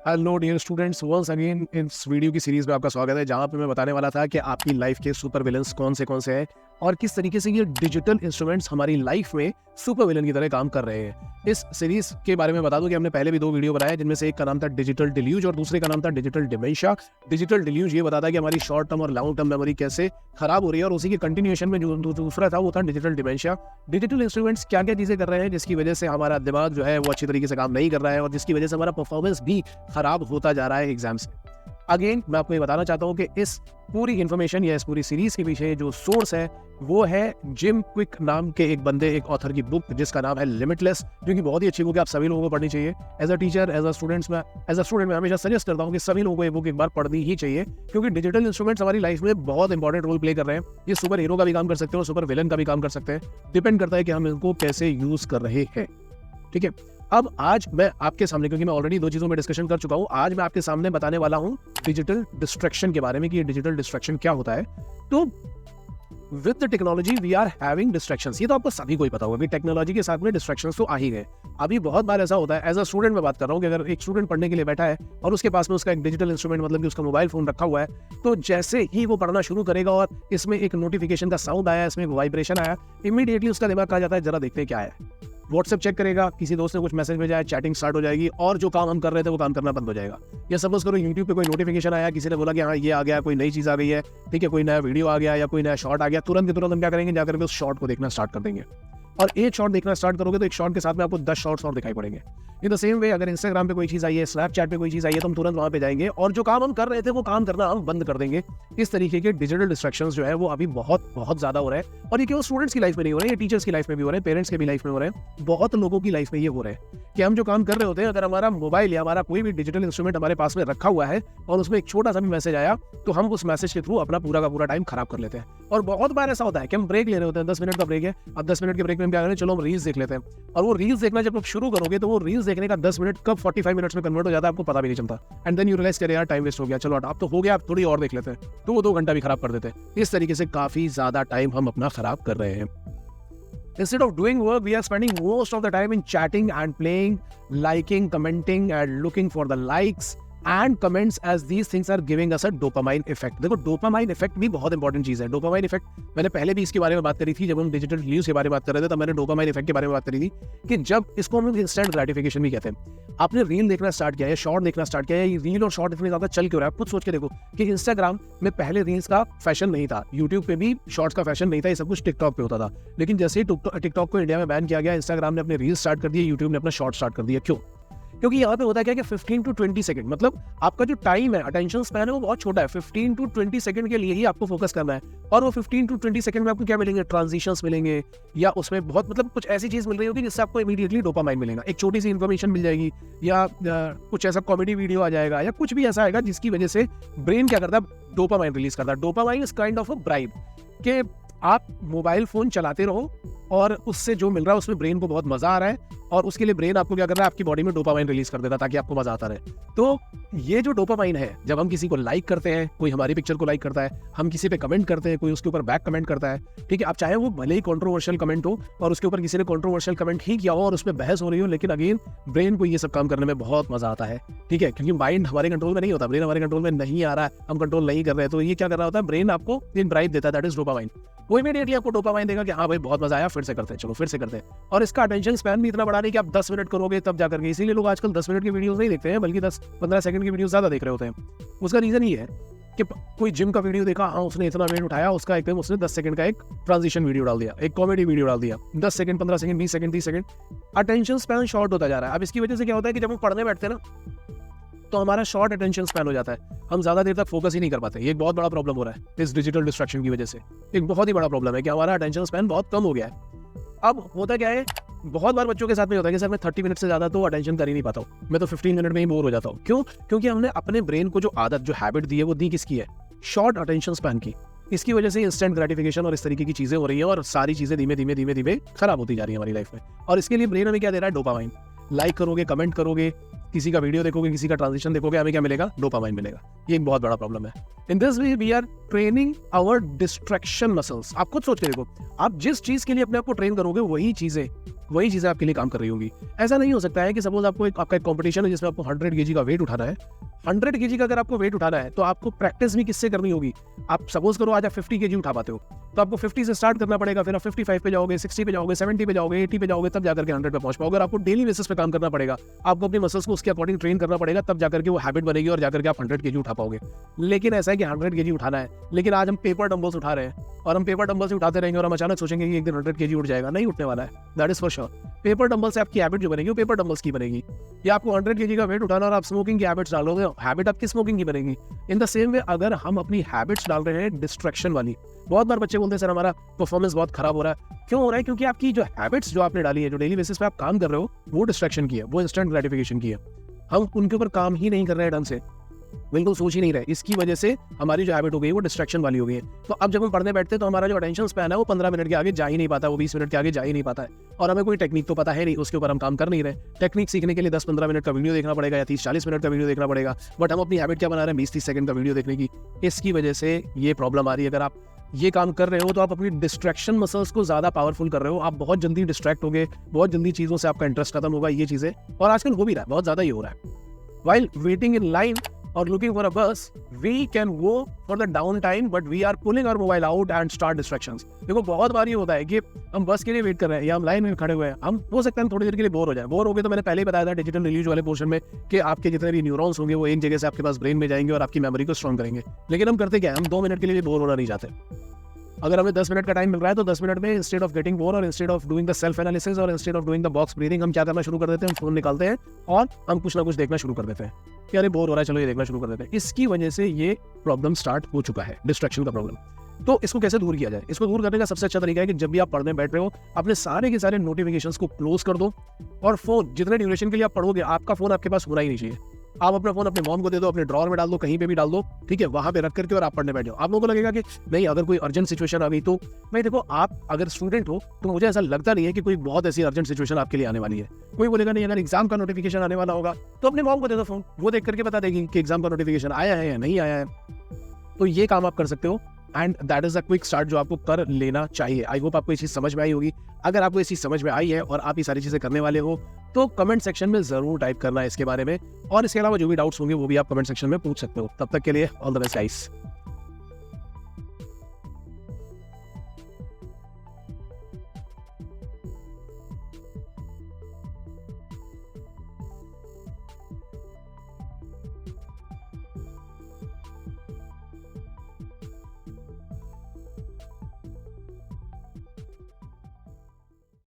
Hello dear students, once again इस video की series में आपका स्वागत है, जहां पे मैं बताने वाला था कि आपकी लाइफ के सुपर विलन्स कौन से हैं और किस तरीके से ये डिजिटल इंस्ट्रूमेंट्स हमारी लाइफ में सुपर विलन की तरह काम कर रहे हैं। इस सीरीज के बारे में बता दूं कि हमने पहले भी 2 वीडियो बनाए, जिनमें से एक का नाम था डिजिटल डिल्यूज और दूसरे का नाम था डिजिटल डिमेंशिया। डिजिटल डिल्यूज ये बताता है कि हमारी शॉर्ट टर्म और लॉन्ग टर्म मेमोरी कैसे खराब हो रही है, और उसी के कंटिन्यूएशन में जो दूसरा था वो था डिजिटल डिमेंशिया। डिजिटल इंस्ट्रूमेंट्स क्या क्या चीजें कर रहे हैं जिसकी वजह से हमारा दिमाग जो है वो अच्छी तरीके से काम नहीं कर रहा है और जिसकी वजह से हमारा परफॉर्मेंस भी खराब होता जा रहा है एग्जाम्स में। अगेन मैं आपको ये बताना चाहता हूँ कि इस पूरी इन्फॉर्मेशन या इस पूरी सीरीज के पीछे जो सोर्स है वो है जिम क्विक नाम के एक बंदे, एक ऑथर की बुक जिसका नाम है लिमिटलेस, जो कि बहुत ही अच्छी बुक है। आप सभी लोगों को पढ़नी चाहिए। As a teacher, as a student मैं हमेशा सजेस्ट करता हूँ कि सभी लोगों को ये बुक एक बार पढ़नी ही चाहिए, क्योंकि डिजिटल इंस्ट्रूमेंट्स हमारी लाइफ में बहुत इंपॉर्टेंट रोल प्ले कर रहे हैं। ये सुपर हीरो का भी काम कर सकते हैं और सुपर विलन का भी काम कर सकते हैं। डिपेंड करता है कि हम इनको कैसे यूज कर रहे हैं। ठीक है, अब आज मैं आपके सामने, क्योंकि मैं ऑलरेडी 2 चीजों में डिस्कशन कर चुका हूं, आज मैं आपके सामने बताने वाला हूं डिजिटल डिस्ट्रैक्शन के बारे में कि ये डिजिटल डिस्ट्रैक्शन क्या होता है। तो with the technology we are having distractions. ये तो आपको सभी को ही पता होगा कि टेक्नोलॉजी के साथ में डिस्ट्रैक्शंस तो आ ही गए। अभी बहुत बार ऐसा होता है, एज अ स्टूडेंट मैं बात कर रहा हूँ, कि अगर एक स्टूडेंट पढ़ने के लिए बैठा है और उसके पास में उसका एक डिजिटल इंस्ट्रूमेंट मतलब कि उसका मोबाइल फोन रखा हुआ है, तो जैसे ही वो पढ़ना शुरू करेगा और इसमें एक नोटिफिकेशन का साउंड आया, इसमें एक वाइब्रेशन आया, इमीडिएटली उसका दिमाग कहा जाता है जरा देखते हैं क्या है। व्हाट्सएप चेक करेगा, किसी दोस्त ने कुछ मैसेज भेजा है, चैटिंग स्टार्ट हो जाएगी और जो काम हम कर रहे थे वो काम करना बंद हो जाएगा। या सपोज करो यूट्यूब पे कोई नोटिफिकेशन आया, किसी ने बोला कि हाँ ये आ गया, कोई नई चीज आ गई है, ठीक है, कोई नया वीडियो आ गया या कोई नया शॉर्ट आ गया, तुरंत के तुरंत हम क्या करेंगे, जाकर के उस शॉर्ट को देखना स्टार्ट कर देंगे। और एक शॉर्ट देखना स्टार्ट करोगे तो एक शॉर्ट के साथ में आपको 10 शॉर्ट्स और दिखाई पड़ेंगे। इन द सेम वे अगर इंस्टाग्राम पे कोई चीज आई है, स्नैपचैट पे कोई चीज आई है, तो हम तुरंत वहां पे जाएंगे और जो काम हम कर रहे थे वो काम करना हम बंद कर देंगे। इस तरीके के डिजिटल डिस्ट्रैक्शंस जो है वो अभी बहुत ज्यादा हो रहे हैं, और ये केवल स्टूडेंट्स की लाइफ में नहीं हो रहे हैं, ये टीचर्स की लाइफ में भी हो रहे हैं, पेरेंट्स के भी लाइफ में हो रहे हैं, बहुत लोगों की लाइफ में ये हो रहे हैं कि हम जो काम कर रहे होते हैं, अगर हमारा मोबाइल या हमारा कोई भी डिजिटल इंस्ट्रूमेंट हमारे पास में रखा हुआ है और उसमें एक छोटा सा भी मैसेज आया, तो हम उस मैसेज के थ्रू अपना पूरा का पूरा टाइम खराब कर लेते हैं। और बहुत बार ऐसा होता है कि हम ब्रेक ले रहे होते हैं, 10 मिनट का ब्रेक है, अब 10 मिनट के ब्रेक में क्या करें, चलो हम रील्स देख लेते हैं। और वो रील्स देखना जब आप शुरू करोगे तो वो रील्स देखने का 10 मिनट कब 45 मिनट्स में कन्वर्ट हो जाता है आपको पता भी नहीं चलता। एंड देन यू रियलाइज करें यार टाइम वेस्ट हो गया, चलो अब तो हो गया, अब थोड़ी और देख लेते हैं, तो वो 2 घंटा भी खराब कर देते हैं। इस तरीके से काफी ज्यादा टाइम हम अपना खराब कर रहे हैं। Instead of doing work, we are spending most of the time in chatting and playing, liking, commenting and looking for the likes and comments, as these things are giving us a dopamine effect. देखो dopamine effect भी बहुत important चीज है। Dopamine effect मैंने पहले भी इसके बारे में बात करी थी, जब हम डिजिटल न्यूज के बारे में बात कर रहे थे तब मैंने डोपामाइन इफेक्ट के बारे में बात करी थी कि जब इसको हम इंस्टेंट ग्रेटिफिकेशन भी कहते हैं। आपने रील देखना स्टार्ट किया है, शॉर्ट देखना स्टार्ट किया है, ये रील और शॉर्ट इतने ज्यादा चल क्यों रहा है? आप खुद सोच के देखो कि इंस्टाग्राम में पहले रील्स का फैशन नहीं था, यूट्यूब पे भी शॉर्ट्स का फैशन नहीं था, ये सब कुछ टिकटॉक पे होता था। लेकिन जैसे ही टिकटॉक को इंडिया में बैन किया गया, इंस्टाग्राम ने अपने रील्स स्टार्ट कर दिए, यूट्यूब ने अपना शॉर्ट स्टार्ट कर दिया। क्यों? क्योंकि यहाँ पे होता है क्या कि 15 to 20 सेकंड, मतलब आपका जो टाइम है, अटेंशन स्पैन है, वो बहुत छोटा है। 15 to 20 सेकंड के लिए ही आपको फोकस करना है, और वो 15 to 20 सेकंड में आपको क्या मिलेंगे, ट्रांजिशंस मिलेंगे, या उसमें बहुत मतलब कुछ ऐसी चीज मिल रही होगी जिससे आपको इमीडिएटली डोपामाइन मिलेगा। एक छोटी सी इन्फॉर्मेशन मिल जाएगी, या कुछ ऐसा कॉमेडी वीडियो आ जाएगा, या कुछ भी ऐसा आएगा जिसकी वजह से ब्रेन क्या करता है, डोपामाइन रिलीज करता है। Dopamine is kind of a bribe कि आप मोबाइल फोन चलाते रहो और उससे जो मिल रहा है उसमें ब्रेन को बहुत मजा आ रहा है, और उसके लिए ब्रेन आपको क्या कर रहा है, आपकी बॉडी में डोपामाइन रिलीज कर देता है ताकि आपको मजा आता रहे। तो ये जो डोपामाइन है, जब हम किसी को लाइक करते हैं, कोई हमारी पिक्चर को लाइक करता है, हम किसी पे कमेंट करते हैं, कोई उसके ऊपर बैक कमेंट करता है, ठीक है, आप चाहे वो भले ही कंट्रोवर्शियल कमेंट हो और उसके ऊपर किसी ने कंट्रोवर्शियल कमेंट ही किया हो और उसमें बहस हो रही हो, लेकिन अगेन ब्रेन को ये सब काम करने में बहुत मजा आता है। ठीक है, क्योंकि माइंड हमारे कंट्रोल में नहीं होता, ब्रेन हमारे कंट्रोल में नहीं आ रहा है, हम कंट्रोल नहीं कर रहे हैं, तो ये क्या कर रहा होता है, ब्रेन आपको एक ब्राइब देता है, दैट इज डोपामाइन। वो इमीडिएटली आपको डोपामाइन देगा कि हाँ भाई बहुत मजा आया, फिर से करते हैं, चलो फिर से करते हैं। और इसका अटेंशन स्पैन भी इतना बड़ा नहीं कि आप 10 मिनट करोगे तब जाकर के, इसीलिए लोग आजकल 10 मिनट की वीडियोस नहीं देखते हैं, बल्कि 10-15 सेकंड की वीडियो ज्यादा देख रहे होते हैं। उसका रीजन ये है कि कोई जिम का वीडियो देखा, हाँ उसने इतना वेट उठाया, उसका एकदम उसने 10 सेकंड का एक ट्रांजिशन वीडियो डाल दिया, एक कॉमेडी वीडियो डाल दिया, 10 second, 15 second, 20 second, 30 second, attention span short होता जा रहा है। अब इसकी वजह से क्या होता है कि जब हम पढ़ने बैठते हैं ना, तो हमारा शॉर्ट अटेंशन स्पैन हो जाता है, हम ज्यादा देर तक फोकस ही नहीं कर पाते। ये एक बहुत बड़ा प्रॉब्लम हो रहा है इस डिजिटल डिस्ट्रैक्शन की वजह से। एक बहुत ही बड़ा प्रॉब्लम है कि हमारा अटेंशन स्पैन बहुत कम हो गया है। अब होता क्या है, बहुत बार बच्चों के साथ में होता है कि सर मैं 30 मिनट से ज्यादा तो अटेंशन कर ही नहीं पाता हूँ, मैं तो 15 मिनट में ही बोर हो जाता हूँ। क्यों? क्योंकि हमने अपने ब्रेन को जो आदत, जो हैबिट दी है, वो दी किसकी है, शॉर्ट अटेंशन स्पैन की। इसकी वजह से इंस्टेंट ग्रेटिफिकेशन और इस तरीके की चीजें हो रही है, और सारी चीजें धीमे धीमे धीमे धीमे खराब होती जा रही है हमारी लाइफ में। और इसके लिए ब्रेन हमें क्या दे रहा है, डोपामाइन। लाइक करोगे, कमेंट करोगे, किसी का वीडियो देखोगे, किसी का ट्रांजिशन देखोगे, हमें क्या मिलेगा, डोपामाइन मिलेगा। ये एक बहुत बड़ा प्रॉब्लम है। In this way we are training our distraction muscles. आप खुद सोच के देखो, आप जिस चीज के लिए अपने आप को ट्रेन करोगे, वही चीजें, वही चीज़ें आपके लिए काम कर रही होंगी। ऐसा नहीं हो सकता है कि सपोज आपको आपका एक कॉम्पिटिशन है जिसमें आपको 100 केजी का वेट उठाना है। 100 केजी का अगर आपको वेट उठाना है तो आपको प्रैक्टिस भी किससे करनी होगी। आप सपोज करो आज आप 50 केजी उठा पाते हो, तो आपको 50 से स्टार्ट करना पड़ेगा, फिर आप 55 पे जाओगे, 60 पे जाओगे, 70 पे जाओगे, 80 पे जाओगे, तब जाकर के 100 पे पहुंच पाओगे। और आपको डेली बेसिस पे काम करना पड़ेगा, आपको अपने मसल्स को उसके अकॉर्डिंग ट्रेन करना पड़ेगा, तब जाकर के वो हैबिट बनेगी और जाकर के आप 100 केजी उठा पाओगे। लेकिन ऐसा है कि 100 केजी उठाना है, लेकिन आज हम पेपर डंबल्स उठा रहे हैं और हम पेपर डंबल्स उठाते रहेंगे और हम अचानक सोचेंगे कि एक दिन 100 केजी उठ जाएगा, नहीं उठने वाला है। That is for sure. Paper dumbbell से आपकी हैबिट जो बनेगी वो पेपर डंबल्स की बनेगी। या आपको 100 केजी का वेट उठाना और आप स्मोकिंग की हैबिट्स डालोगे, हैबिट आपकी स्मोकिंग की बनेगी। इन द सेम वे अगर हम अपनी हैबिट्स डाल रहे हैं डिस्ट्रैक्शन वाली, बहुत बार बच्चे बोलते हैं सर हमारा परफॉर्मेंस बहुत खराब हो रहा है। क्यों हो रहा है? क्योंकि आपकी जो हैबिट्स जो आपने डाली है, जो डेली बेसिस पे आप काम कर रहे हो, वो डिस्ट्रैक्शन की है, वो इंस्टेंट ग्रेटिफिकेशन की है। हम उनके ऊपर काम ही नहीं कर रहे हैं ढंग से, बिल्कुल सोच ही नहीं रहे। इसकी वजह से हमारी जो हैबिट हो गई वो डिस्ट्रैक्शन वाली हो गई है। तो अब जब हम पढ़ने बैठते हैं तो हमारा जो अटेंशन स्पैन है वो 15 मिनट के आगे जा ही नहीं पाता, वो 20 मिनट के आगे जा ही नहीं पाता है। और हमें कोई टेक्निक तो पता है नहीं, उसके ऊपर हम काम कर नहीं रहे। टेक्निक सीखने के लिए 10-15 मिनट का वीडियो देखना पड़ेगा या 30-40 मिनट का वीडियो देखना पड़ेगा, बट हम अपनी हैबिट क्या बना रहे हैं, 20-30 सेकंड का वीडियो देखने की। इसकी वजह से ये प्रॉब्लम आ रही है। अगर आप ये काम कर रहे हो तो आप अपनी डिस्ट्रैक्शन मसल्स को ज्यादा पावरफुल कर रहे हो। आप बहुत जल्दी डिस्ट्रैक्ट होगे, बहुत जल्दी चीजों से आपका इंटरेस्ट खत्म होगा, ये चीजें। और आजकल हो भी रहा है, बहुत ज्यादा ही हो रहा है। While waiting in line or looking for a bus, we can go for the downtime, but we are pulling our mobile out and start distractions. देखो बहुत बार ये होता है कि हम बस के लिए वेट कर रहे हैं या हम लाइन में खड़े हुए हैं, हम हो सकता है हम थोड़ी देर के लिए बोर हो जाए। बोर हो गए तो मैंने पहले ही बताया था डिजिटल रिलीज वाले पोर्शन में कि आपके जितने भी न्यूरॉन्स होंगे वो एक जगह से आपके पास ब्रेन में जाएंगे और आपकी मेमोरी को स्ट्रॉन्ग करेंगे। लेकिन हम करते क्या है, हम 2 मिनट के लिए भी बोर होना नहीं चाहते। अगर हमें 10 मिनट का टाइम मिल रहा है तो 10 मिनट में इंस्टेड ऑफ गेटिंग बोर और instead of doing the self analysis और instead of doing the box breathing, हम क्या करना शुरू कर देते हैं, हम फोन निकालते हैं और हम कुछ ना कुछ देखना शुरू कर देते हैं कि अरे बोर हो रहा है, चलो ये देखना शुरू कर देते हैं। इसकी वजह से ये प्रॉब्लम स्टार्ट हो चुका है, डिस्ट्रैक्शन का प्रॉब्लम। तो इसको कैसे दूर किया जाए? इसको दूर करने का सबसे अच्छा तरीका है कि जब भी आप पढ़ने बैठ रहे हो, अपने सारे के सारे नोटिफिकेशंस को क्लोज कर दो और फोन जितने ड्यूरेशन के लिए आप पढ़ोगे, आपका फोन आपके पास होना ही नहीं चाहिए। आप अपना फोन अपने मॉम को दे दो, अपने ड्रॉर में डाल दो, कहीं पे भी डाल दो, ठीक है, वहां पे रख करके और आप पढ़ने बैठ जाओ। आप लोगों को लगेगा कि नहीं अगर कोई अर्जेंट सिचुएशन आ गई तो भाई देखो, आप अगर स्टूडेंट हो तो मुझे ऐसा लगता नहीं है कि कोई बहुत ऐसी अर्जेंट सिचुएशन आपके लिए आने वाली है। कोई बोलेगा नहीं, अगर एग्जाम का नोटिफिकेशन आने वाला होगा तो अपने मॉम को दे दो फोन, वो देख करके बता देगी कि एग्जाम का नोटिफिकेशन आया है या नहीं आया है। तो ये काम आप कर सकते हो and that is a quick start जो आपको कर लेना चाहिए। आई होप आपको ये चीज समझ में आई होगी। अगर आपको ये चीज समझ में आई है और आप ये सारी चीजें करने वाले हो तो कमेंट सेक्शन में जरूर टाइप करना है इसके बारे में, और इसके अलावा जो भी डाउट्स होंगे वो भी आप कमेंट सेक्शन में पूछ सकते हो। तब तक के लिए ऑल द बेस्ट गाइस।